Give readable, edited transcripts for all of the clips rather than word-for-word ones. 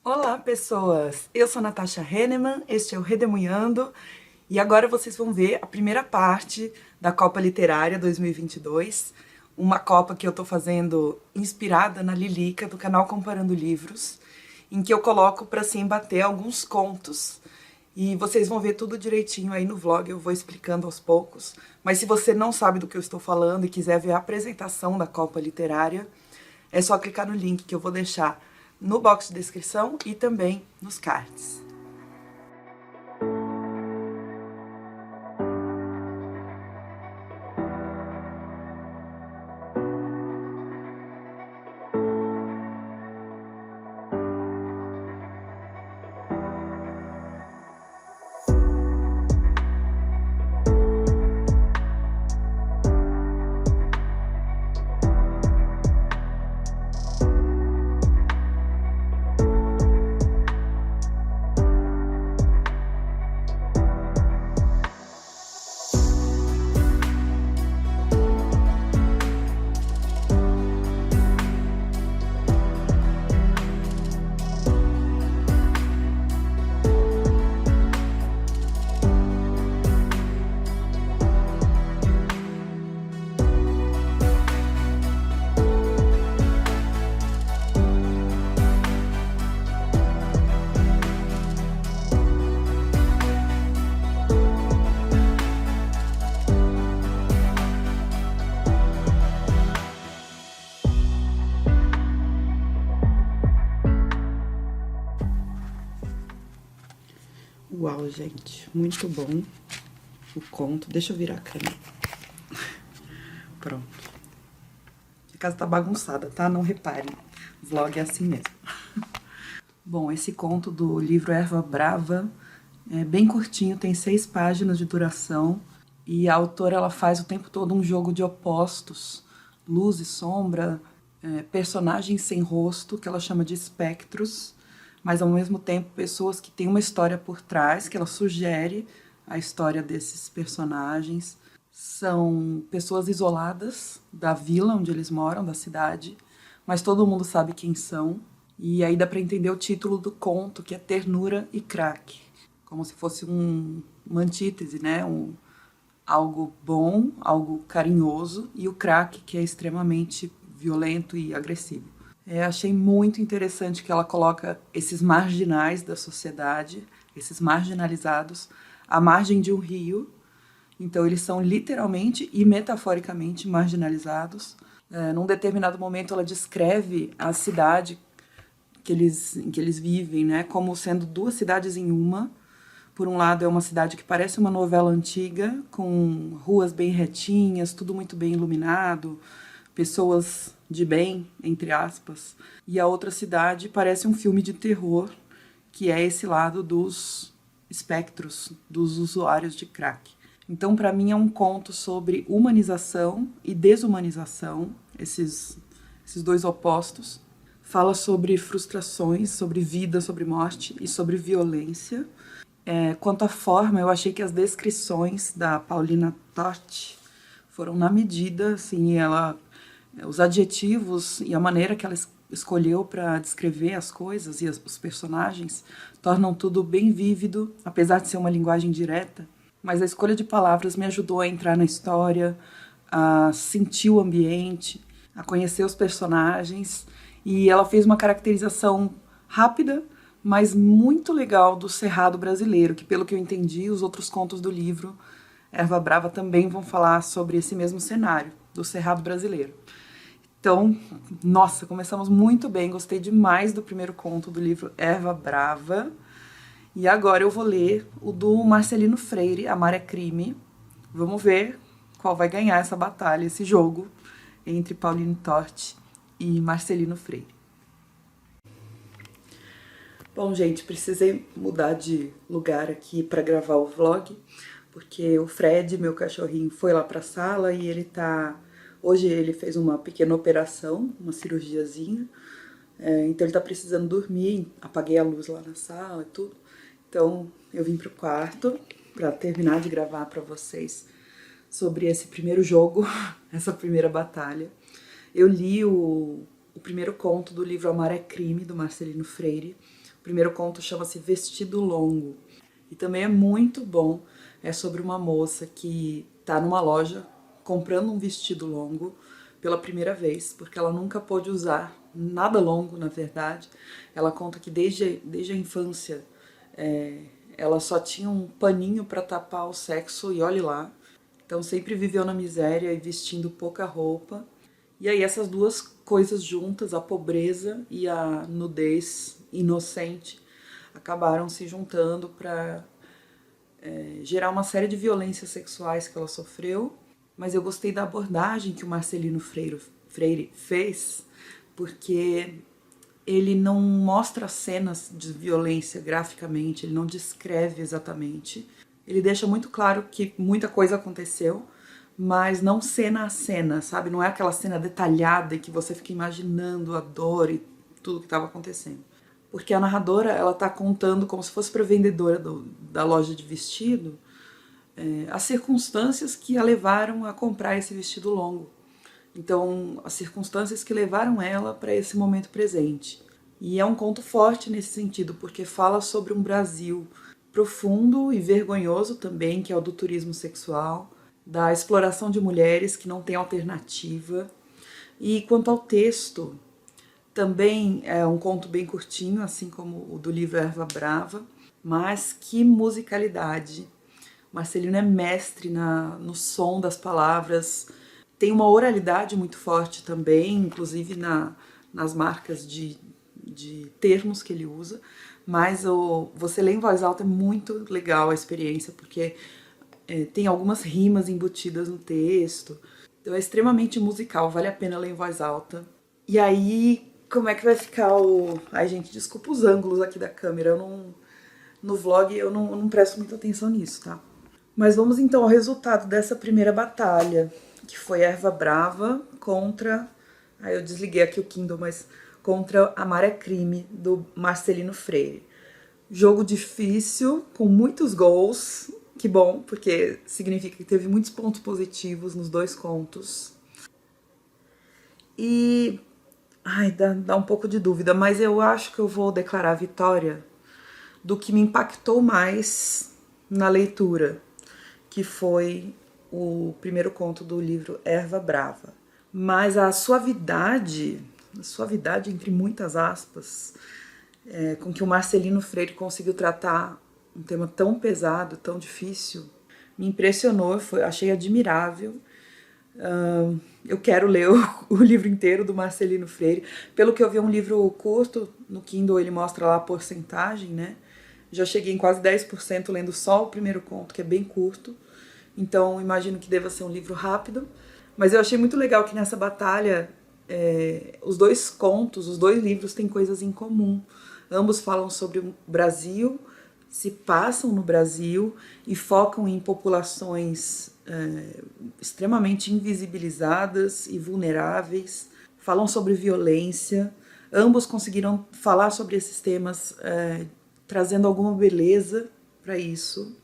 Olá, pessoas! Eu sou Natasha Henneman, este é o Redemunhando e agora vocês vão ver a primeira parte da Copa Literária 2022, uma Copa que eu tô fazendo inspirada na Lilica, do canal Comparando Livros, em que eu coloco para se embater alguns contos. E vocês vão ver tudo direitinho aí no vlog, eu vou explicando aos poucos. Mas se você não sabe do que eu estou falando e quiser ver a apresentação da Copa Literária, é só clicar no link que eu vou deixar no box de descrição e também nos cards. Uau, gente, muito bom o conto. Deixa eu virar a câmera. Pronto. A casa tá bagunçada, tá? Não reparem. O vlog é assim mesmo. Bom, esse conto do livro Erva Brava é bem curtinho, tem 6 páginas de duração. E a autora, ela faz o tempo todo um jogo de opostos, luz e sombra, personagens sem rosto, que ela chama de espectros, mas ao mesmo tempo pessoas que têm uma história por trás, que ela sugere a história desses personagens. São pessoas isoladas da vila onde eles moram, da cidade, mas todo mundo sabe quem são. E aí dá para entender o título do conto, que é Ternura e Crack, como se fosse uma antítese, né? Algo bom, algo carinhoso, e o crack, que é extremamente violento e agressivo. Achei muito interessante que ela coloca esses marginais da sociedade, esses marginalizados, à margem de um rio. Então eles são literalmente e metaforicamente marginalizados. Num determinado momento ela descreve a cidade em que eles vivem, né, como sendo 2 cidades em uma. Por um lado é uma cidade que parece uma novela antiga, com ruas bem retinhas, tudo muito bem iluminado, pessoas de bem, entre aspas. E a outra cidade parece um filme de terror, que é esse lado dos espectros, dos usuários de crack. Então, para mim, é um conto sobre humanização e desumanização, esses 2 opostos. Fala sobre frustrações, sobre vida, sobre morte e sobre violência. Quanto à forma, eu achei que as descrições da Paulina Tort foram na medida, assim, os adjetivos e a maneira que ela escolheu para descrever as coisas e os personagens tornam tudo bem vívido, apesar de ser uma linguagem direta. Mas a escolha de palavras me ajudou a entrar na história, a sentir o ambiente, a conhecer os personagens, e ela fez uma caracterização rápida, mas muito legal do Cerrado brasileiro, que pelo que eu entendi, os outros contos do livro Erva Brava também vão falar sobre esse mesmo cenário, do Cerrado brasileiro. Então, nossa, começamos muito bem, gostei demais do primeiro conto do livro Erva Brava. E agora eu vou ler o do Marcelino Freire, Amar é Crime. Vamos ver qual vai ganhar essa batalha, esse jogo entre Paulina Tort e Marcelino Freire. Bom, gente, precisei mudar de lugar aqui para gravar o vlog, porque o Fred, meu cachorrinho, foi lá para a sala e hoje ele fez uma pequena operação, uma cirurgiazinha, então ele tá precisando dormir, apaguei a luz lá na sala e tudo. Então eu vim pro quarto para terminar de gravar para vocês sobre esse primeiro jogo, essa primeira batalha. Eu li o primeiro conto do livro Amar é Crime, do Marcelino Freire, primeiro conto chama-se Vestido Longo. E também é muito bom. É sobre uma moça que está numa loja comprando um vestido longo pela primeira vez, porque ela nunca pôde usar nada longo, na verdade. Ela conta que desde a infância ela só tinha um paninho para tapar o sexo e olhe lá. Então sempre viveu na miséria e vestindo pouca roupa. E aí essas duas coisas juntas, a pobreza e a nudez inocente, acabaram se juntando para gerar uma série de violências sexuais que ela sofreu. Mas eu gostei da abordagem que o Marcelino Freire fez, porque ele não mostra cenas de violência graficamente, ele não descreve exatamente. Ele deixa muito claro que muita coisa aconteceu, mas não cena a cena, sabe? Não é aquela cena detalhada em que você fica imaginando a dor e tudo que estava acontecendo. Porque a narradora, ela tá contando como se fosse para a vendedora da loja de vestido as circunstâncias que a levaram a comprar esse vestido longo. Então, as circunstâncias que levaram ela para esse momento presente. E é um conto forte nesse sentido, porque fala sobre um Brasil profundo e vergonhoso também, que é o do turismo sexual, da exploração de mulheres que não tem alternativa. E quanto ao texto, também é um conto bem curtinho, assim como o do livro Erva Brava, mas que musicalidade. Marcelino é mestre no som das palavras, tem uma oralidade muito forte também, inclusive nas marcas de termos que ele usa, mas você ler em voz alta é muito legal a experiência, porque tem algumas rimas embutidas no texto, então é extremamente musical, vale a pena ler em voz alta. E aí, como é que vai ficar Ai, gente, desculpa os ângulos aqui da câmera, no vlog eu não presto muita atenção nisso, tá? Mas vamos então ao resultado dessa primeira batalha, que foi Erva Brava contra... eu desliguei aqui o Kindle, mas contra Amar é Crime, do Marcelino Freire. Jogo difícil, com muitos gols, que bom, porque significa que teve muitos pontos positivos nos dois contos. E... dá um pouco de dúvida, mas eu acho que eu vou declarar a vitória do que me impactou mais na leitura, que foi o primeiro conto do livro Erva Brava. Mas a suavidade entre muitas aspas, com que o Marcelino Freire conseguiu tratar um tema tão pesado, tão difícil, me impressionou, achei admirável. Eu quero ler o livro inteiro do Marcelino Freire. Pelo que eu vi, é um livro curto, no Kindle ele mostra lá a porcentagem, né? Já cheguei em quase 10% lendo só o primeiro conto, que é bem curto. Então, imagino que deva ser um livro rápido. Mas eu achei muito legal que nessa batalha, os dois contos, os dois livros têm coisas em comum. Ambos falam sobre o Brasil, se passam no Brasil e focam em populações extremamente invisibilizadas e vulneráveis. Falam sobre violência. Ambos conseguiram falar sobre esses temas trazendo alguma beleza para isso.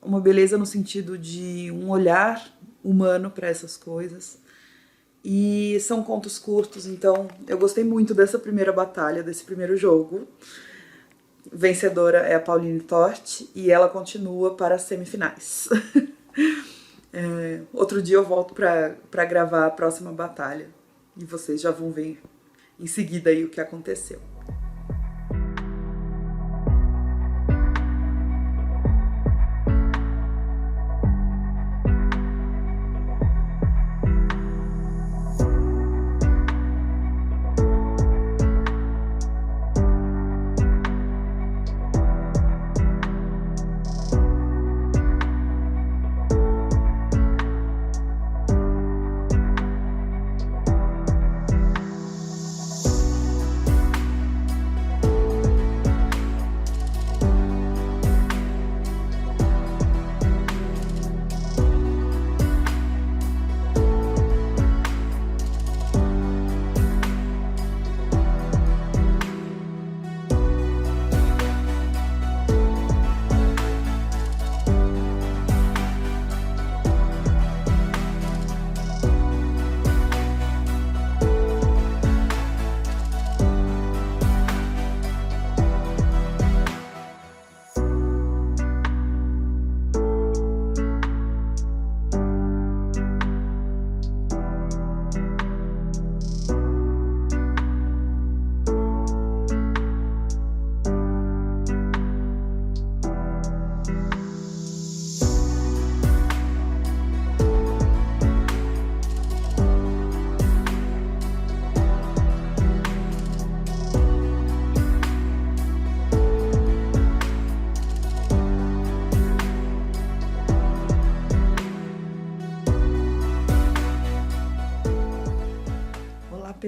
Uma beleza no sentido de um olhar humano para essas coisas. E são contos curtos, então eu gostei muito dessa primeira batalha, desse primeiro jogo. Vencedora é a Pauline Torte e ela continua para as semifinais. Outro dia eu volto para gravar a próxima batalha e vocês já vão ver em seguida aí o que aconteceu.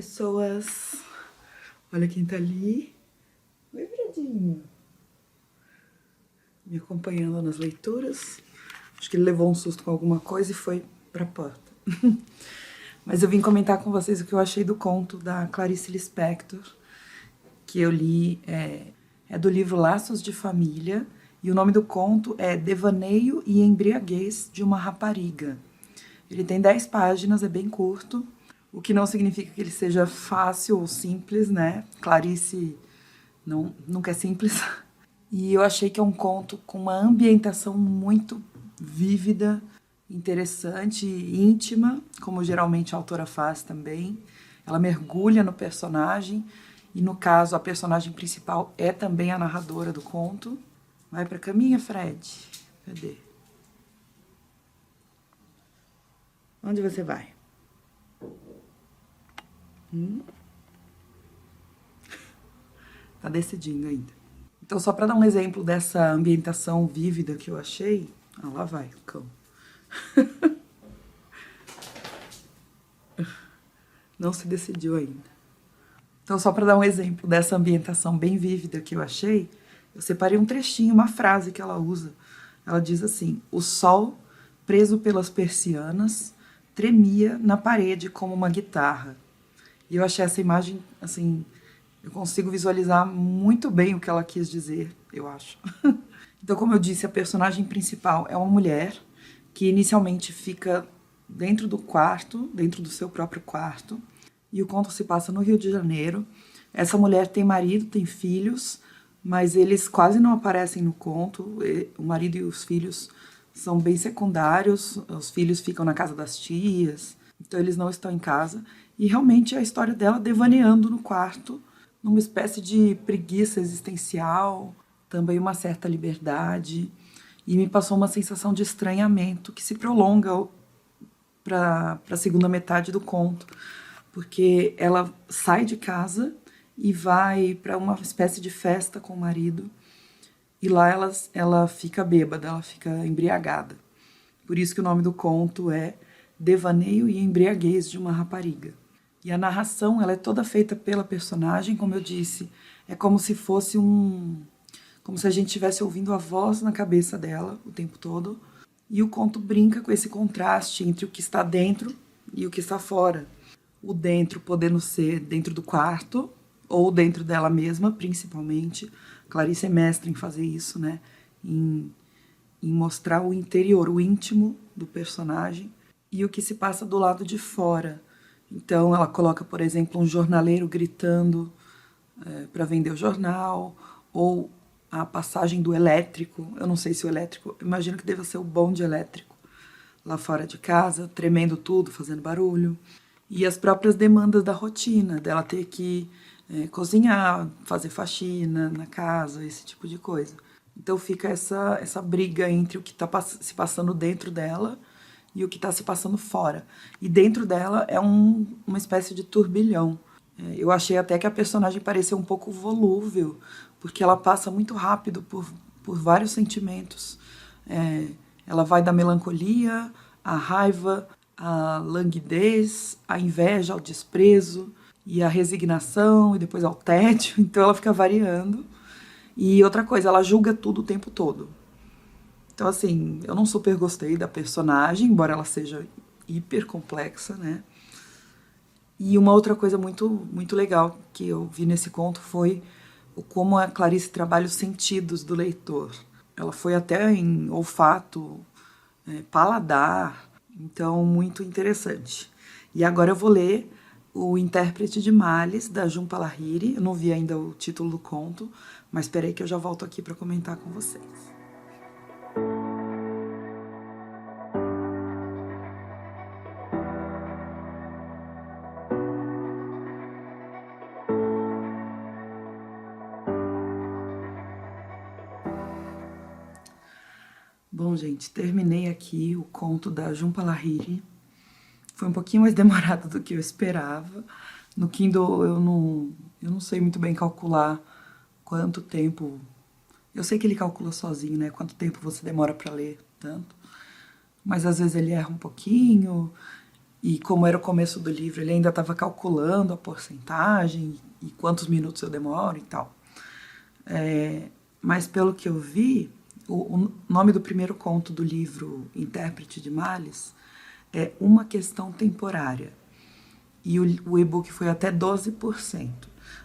pessoas! Olha quem tá ali. Oi, Bradinho. Me acompanhando nas leituras. Acho que ele levou um susto com alguma coisa e foi pra porta. Mas eu vim comentar com vocês o que eu achei do conto da Clarice Lispector, que eu li, é do livro Laços de Família, e o nome do conto é Devaneio e Embriaguez de uma Rapariga. Ele tem 10 páginas, é bem curto, o que não significa que ele seja fácil ou simples, né? Clarice nunca é simples. E eu achei que é um conto com uma ambientação muito vívida, interessante e íntima, como geralmente a autora faz também. Ela mergulha no personagem e, no caso, a personagem principal é também a narradora do conto. Vai pra caminha, Fred. Cadê? Onde você vai? Tá decidindo ainda. Então, só para dar um exemplo dessa ambientação vívida que eu achei... Ah, lá vai o cão. Não se decidiu ainda. Então, só para dar um exemplo dessa ambientação bem vívida que eu achei, eu separei um trechinho, uma frase que ela usa. Ela diz assim: o sol, preso pelas persianas, tremia na parede como uma guitarra. E eu achei essa imagem, assim, eu consigo visualizar muito bem o que ela quis dizer, eu acho. Então, como eu disse, a personagem principal é uma mulher que inicialmente fica dentro do quarto, dentro do seu próprio quarto, e o conto se passa no Rio de Janeiro. Essa mulher tem marido, tem filhos, mas eles quase não aparecem no conto. O marido e os filhos são bem secundários, os filhos ficam na casa das tias, então eles não estão em casa. E realmente é a história dela devaneando no quarto, numa espécie de preguiça existencial, também uma certa liberdade, e me passou uma sensação de estranhamento que se prolonga para a segunda metade do conto, porque ela sai de casa e vai para uma espécie de festa com o marido, e lá ela fica bêbada, ela fica embriagada. Por isso que o nome do conto é Devaneio e Embriaguez de uma Rapariga. E a narração, ela é toda feita pela personagem, como eu disse, é como se fosse como se a gente estivesse ouvindo a voz na cabeça dela o tempo todo. E o conto brinca com esse contraste entre o que está dentro e o que está fora. O dentro podendo ser dentro do quarto, ou dentro dela mesma, principalmente. Clarice é mestra em fazer isso, né? Em mostrar o interior, o íntimo do personagem. E o que se passa do lado de fora. Então, ela coloca, por exemplo, um jornaleiro gritando para vender o jornal, ou a passagem do elétrico. Eu não sei se o elétrico, imagino que deva ser o bonde elétrico, lá fora de casa, tremendo tudo, fazendo barulho. E as próprias demandas da rotina, dela ter que cozinhar, fazer faxina na casa, esse tipo de coisa. Então fica essa briga entre o que está se passando dentro dela e o que está se passando fora. E dentro dela é uma espécie de turbilhão. Eu achei até que a personagem parecia um pouco volúvel, porque ela passa muito rápido por vários sentimentos. Ela vai da melancolia, à raiva, à languidez, à inveja, ao desprezo, e à resignação, e depois ao tédio. Então ela fica variando. E outra coisa, ela julga tudo o tempo todo. Então, assim, eu não super gostei da personagem, embora ela seja hiper complexa, né? E uma outra coisa muito, muito legal que eu vi nesse conto foi como a Clarice trabalha os sentidos do leitor. Ela foi até em olfato, paladar, então muito interessante. E agora eu vou ler O Intérprete de Males, da Jhumpa Lahiri. Eu não vi ainda o título do conto, mas esperei que eu já volto aqui para comentar com vocês. Bom, gente, terminei aqui o conto da Jhumpa Lahiri. Foi um pouquinho mais demorado do que eu esperava. No Kindle eu não sei muito bem calcular quanto tempo... Eu sei que ele calcula sozinho, né? Quanto tempo você demora para ler tanto. Mas às vezes ele erra um pouquinho. E como era o começo do livro, ele ainda estava calculando a porcentagem e quantos minutos eu demoro e tal. Mas pelo que eu vi, o nome do primeiro conto do livro Intérprete de Males é Uma Questão Temporária. E o e-book foi até 12%.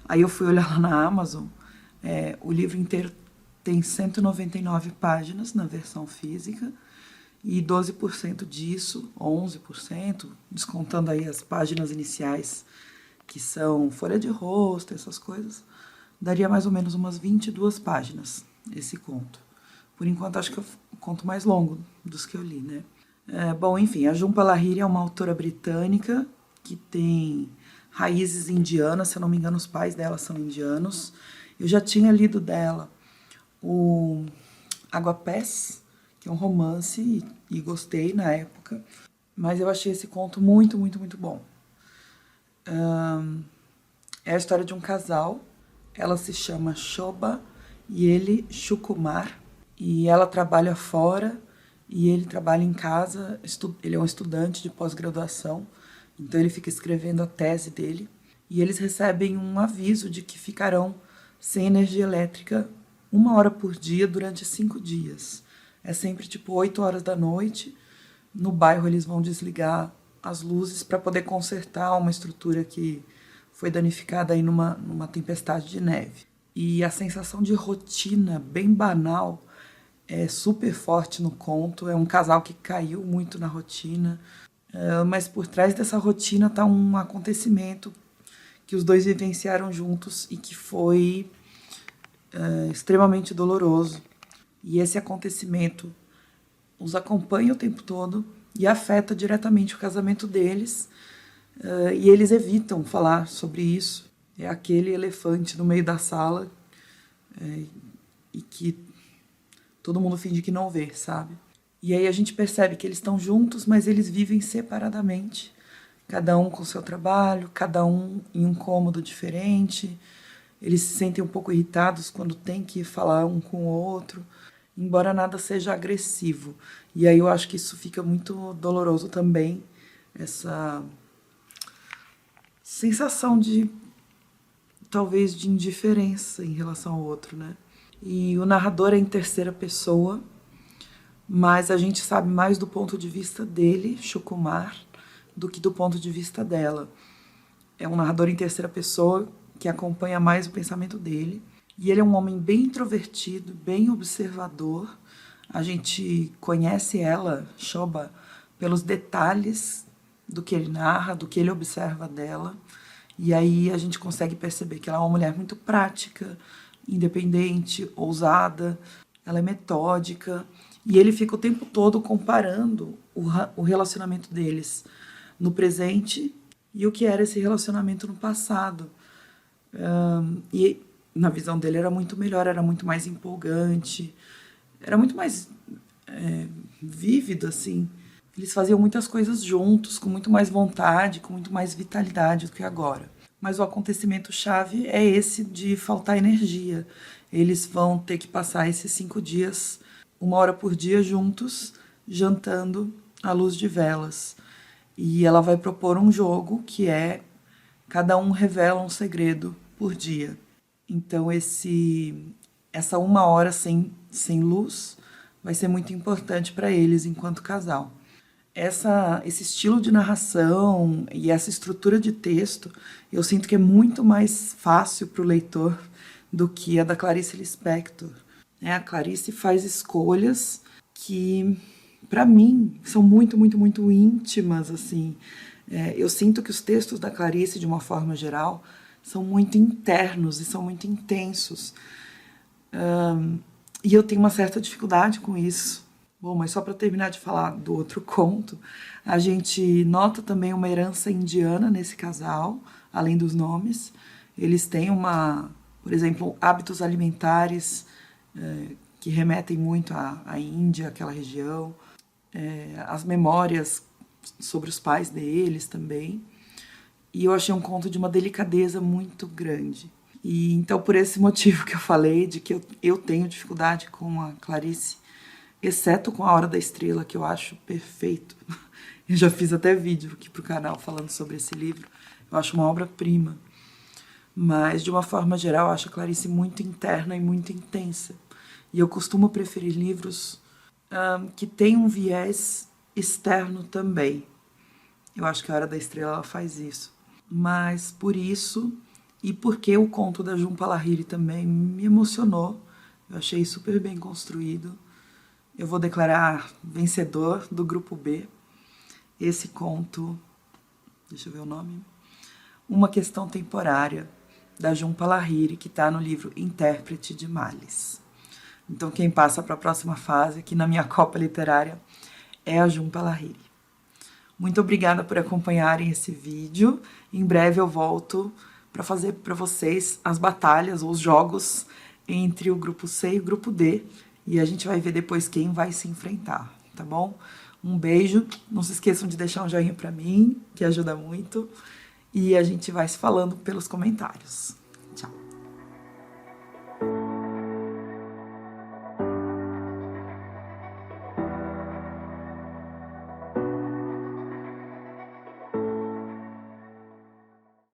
Aí eu fui olhar lá na Amazon, o livro inteiro tem 199 páginas na versão física, e 12% disso, 11%, descontando aí as páginas iniciais, que são folha de rosto, essas coisas, daria mais ou menos umas 22 páginas esse conto. Por enquanto, acho que é o conto mais longo dos que eu li, né? Bom, enfim, a Jhumpa Lahiri é uma autora britânica que tem raízes indianas, se eu não me engano, os pais dela são indianos. Eu já tinha lido dela o Água-Pés, que é um romance, e gostei na época, mas eu achei esse conto muito, muito, muito bom. É a história de um casal, ela se chama Shobha e ele Shukumar, e ela trabalha fora e ele trabalha em casa, ele é um estudante de pós-graduação, então ele fica escrevendo a tese dele, e eles recebem um aviso de que ficarão sem energia elétrica 1 hora por dia durante 5 dias. É sempre tipo 8 horas da noite. No bairro eles vão desligar as luzes para poder consertar uma estrutura que foi danificada aí numa tempestade de neve. E a sensação de rotina bem banal é super forte no conto. É um casal que caiu muito na rotina, mas por trás dessa rotina está um acontecimento que os dois vivenciaram juntos e que foi extremamente doloroso. E esse acontecimento os acompanha o tempo todo e afeta diretamente o casamento deles. E eles evitam falar sobre isso. É aquele elefante no meio da sala e que todo mundo finge que não vê, sabe? E aí a gente percebe que eles estão juntos, mas eles vivem separadamente. Cada um com seu trabalho, cada um em um cômodo diferente. Eles se sentem um pouco irritados quando tem que falar um com o outro, embora nada seja agressivo. E aí eu acho que isso fica muito doloroso também, essa sensação de, talvez, de indiferença em relação ao outro, né? E o narrador é em terceira pessoa, mas a gente sabe mais do ponto de vista dele, Shukumar, do que do ponto de vista dela. É um narrador em terceira pessoa que acompanha mais o pensamento dele. E ele é um homem bem introvertido, bem observador. A gente conhece ela, Shobha, pelos detalhes do que ele narra, do que ele observa dela. E aí a gente consegue perceber que ela é uma mulher muito prática, independente, ousada, ela é metódica. E ele fica o tempo todo comparando o relacionamento deles no presente e o que era esse relacionamento no passado. E na visão dele era muito melhor, era muito mais empolgante, era muito mais vívido, assim. Eles faziam muitas coisas juntos, com muito mais vontade, com muito mais vitalidade do que agora. Mas o acontecimento-chave é esse de faltar energia. Eles vão ter que passar esses 5 dias, 1 hora por dia juntos, jantando à luz de velas. E ela vai propor um jogo que é cada um revela um segredo por dia. Então essa 1 hora sem luz vai ser muito importante para eles enquanto casal. Esse estilo de narração e essa estrutura de texto, eu sinto que é muito mais fácil para o leitor do que a da Clarice Lispector. A Clarice faz escolhas que, para mim, são muito, muito, muito íntimas, assim. Eu sinto que os textos da Clarice, de uma forma geral, são muito internos e são muito intensos. E eu tenho uma certa dificuldade com isso. Bom, mas só para terminar de falar do outro conto, a gente nota também uma herança indiana nesse casal, além dos nomes. Eles têm por exemplo, hábitos alimentares que remetem muito à Índia, aquela região. As memórias sobre os pais deles também. E eu achei um conto de uma delicadeza muito grande. E então, por esse motivo que eu falei, de que eu tenho dificuldade com a Clarice, exceto com A Hora da Estrela, que eu acho perfeito. Eu já fiz até vídeo aqui pro canal falando sobre esse livro. Eu acho uma obra-prima. Mas, de uma forma geral, eu acho a Clarice muito interna e muito intensa. E eu costumo preferir livros que têm um viés externo também. Eu acho que A Hora da Estrela ela faz isso. Mas por isso, e porque o conto da Jhumpa Lahiri também me emocionou, eu achei super bem construído, eu vou declarar vencedor do grupo B esse conto, deixa eu ver o nome, Uma Questão Temporária, da Jhumpa Lahiri, que está no livro Intérprete de Males. Então quem passa para a próxima fase aqui na minha copa literária é a Jhumpa Lahiri. Muito obrigada por acompanharem esse vídeo. Em breve eu volto para fazer para vocês as batalhas ou os jogos entre o grupo C e o grupo D. E a gente vai ver depois quem vai se enfrentar, tá bom? Um beijo. Não se esqueçam de deixar um joinha para mim, que ajuda muito. E a gente vai se falando pelos comentários. Tchau.